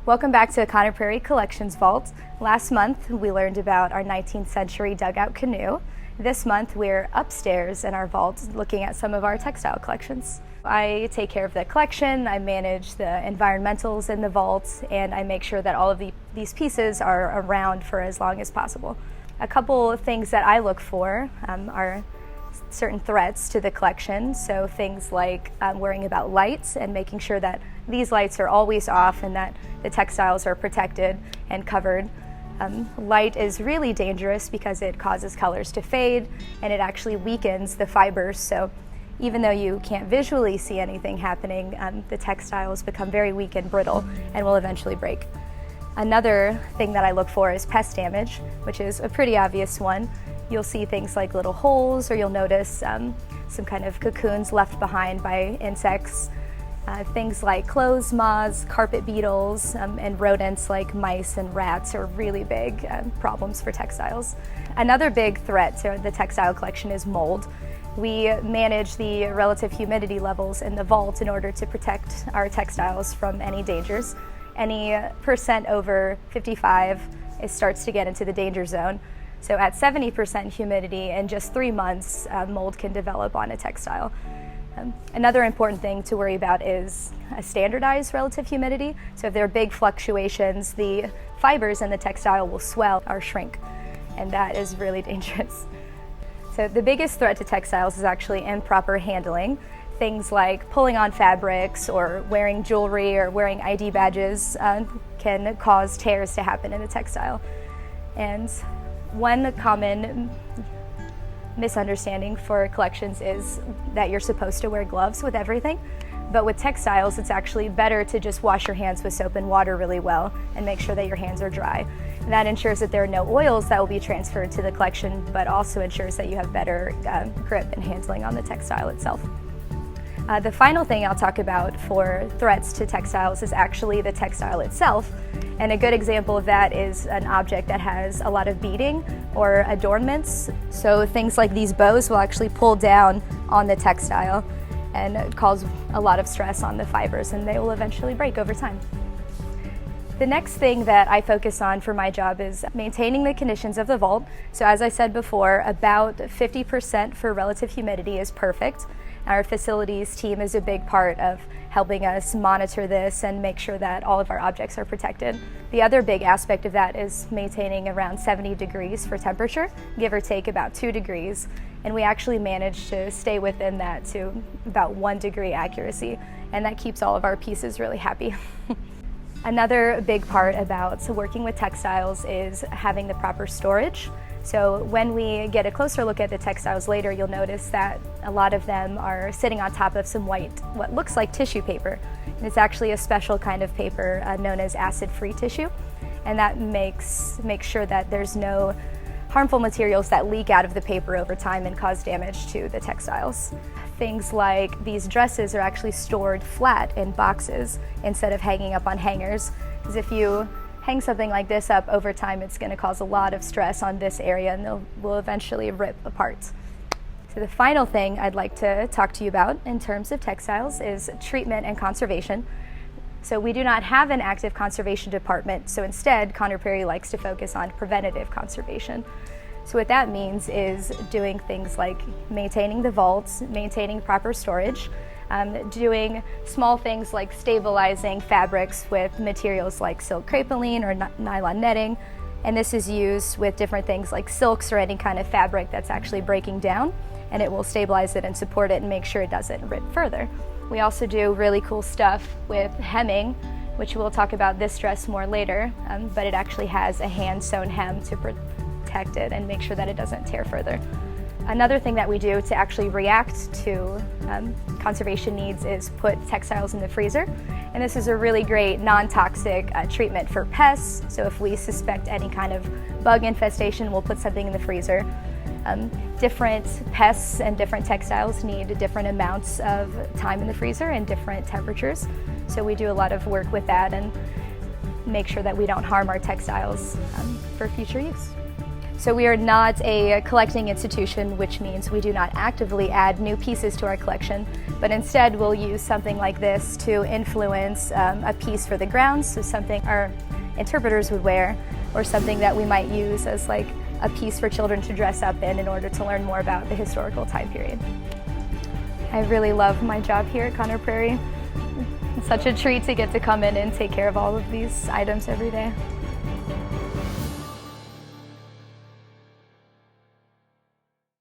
Welcome back to Conner Prairie Collection's vault. Last month we learned about our 19th century dugout canoe. This month we're upstairs in our vault looking at some of our textile collections. I take care of the collection, I manage the environmentals in the vault, and I make sure that all of these pieces are around for as long as possible. A couple of things that I look for are certain threats to the collection, so things like worrying about lights and making sure that these lights are always off and that the textiles are protected and covered. Light is really dangerous because it causes colors to fade and it actually weakens the fibers, so even though you can't visually see anything happening, the textiles become very weak and brittle and will eventually break. Another thing that I look for is pest damage, which is a pretty obvious one. You'll see things like little holes, or you'll notice some kind of cocoons left behind by insects. Things like clothes moths, carpet beetles, and rodents like mice and rats are really big problems for textiles. Another big threat to the textile collection is mold. We manage the relative humidity levels in the vault in order to protect our textiles from any dangers. Any percent over 55, it starts to get into the danger zone. So at 70% humidity, in just 3 months, mold can develop on a textile. Another important thing to worry about is a standardized relative humidity. So if there are big fluctuations, the fibers in the textile will swell or shrink, and that is really dangerous. So the biggest threat to textiles is actually improper handling. Things like pulling on fabrics or wearing jewelry or wearing ID badges can cause tears to happen in the textile. And one common misunderstanding for collections is that you're supposed to wear gloves with everything, but with textiles it's actually better to just wash your hands with soap and water really well and make sure that your hands are dry. And that ensures that there are no oils that will be transferred to the collection, but also ensures that you have better grip and handling on the textile itself. The final thing I'll talk about for threats to textiles is actually the textile itself. And a good example of that is an object that has a lot of beading or adornments. So things like these bows will actually pull down on the textile and cause a lot of stress on the fibers, and they will eventually break over time. The next thing that I focus on for my job is maintaining the conditions of the vault. So as I said before, about 50% for relative humidity is perfect. Our facilities team is a big part of helping us monitor this and make sure that all of our objects are protected. The other big aspect of that is maintaining around 70 degrees for temperature, give or take about 2 degrees. And we actually manage to stay within that to about 1 degree accuracy. And that keeps all of our pieces really happy. Another big part about working with textiles is having the proper storage. So when we get a closer look at the textiles later, you'll notice that a lot of them are sitting on top of some white, what looks like tissue paper. And it's actually a special kind of paper known as acid-free tissue. And that makes sure that there's no harmful materials that leak out of the paper over time and cause damage to the textiles. Things like these dresses are actually stored flat in boxes instead of hanging up on hangers. Because if you hang something like this up over time, it's going to cause a lot of stress on this area and they will eventually rip apart. So the final thing I'd like to talk to you about in terms of textiles is treatment and conservation. So we do not have an active conservation department, so instead Conner Prairie likes to focus on preventative conservation. So what that means is doing things like maintaining the vaults, maintaining proper storage, doing small things like stabilizing fabrics with materials like silk crepeline or nylon netting. And this is used with different things like silks or any kind of fabric that's actually breaking down, and it will stabilize it and support it and make sure it doesn't rip further. We also do really cool stuff with hemming, which we'll talk about this dress more later, but it actually has a hand-sewn hem to protect it and make sure that it doesn't tear further. Another thing that we do to actually react to conservation needs is put textiles in the freezer. And this is a really great non-toxic treatment for pests. So if we suspect any kind of bug infestation, we'll put something in the freezer. Different pests and different textiles need different amounts of time in the freezer and different temperatures. So we do a lot of work with that and make sure that we don't harm our textiles for future use. So we are not a collecting institution, which means we do not actively add new pieces to our collection, but instead we'll use something like this to influence a piece for the grounds, so something our interpreters would wear, or something that we might use as like a piece for children to dress up in order to learn more about the historical time period. I really love my job here at Conner Prairie. It's such a treat to get to come in and take care of all of these items every day.